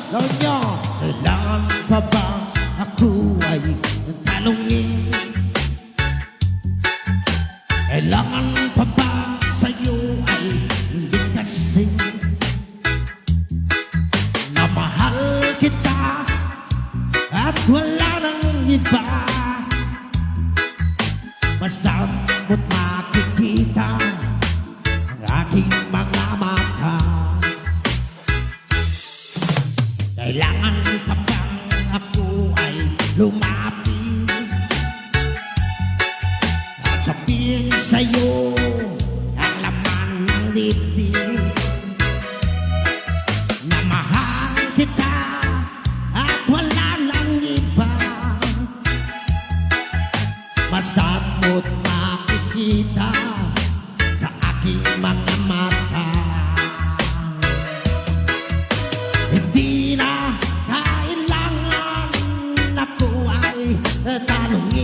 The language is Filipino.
Lord nyo, kailangan pa ba ako ay tanungin? Kailangan pa ba sa'yo ay likasin? Na mahal kita at wala nang iba. Basta't mo't makikita ang aking mga mata. Kailangan pa bang ako ay lumapit at sabihin sa'yo ang laman ng dibdib? Na mahal kita at wala nang iba. Basta't mo't makikita sa aking mga mata. Hindi na kailangan ako ay tanongin.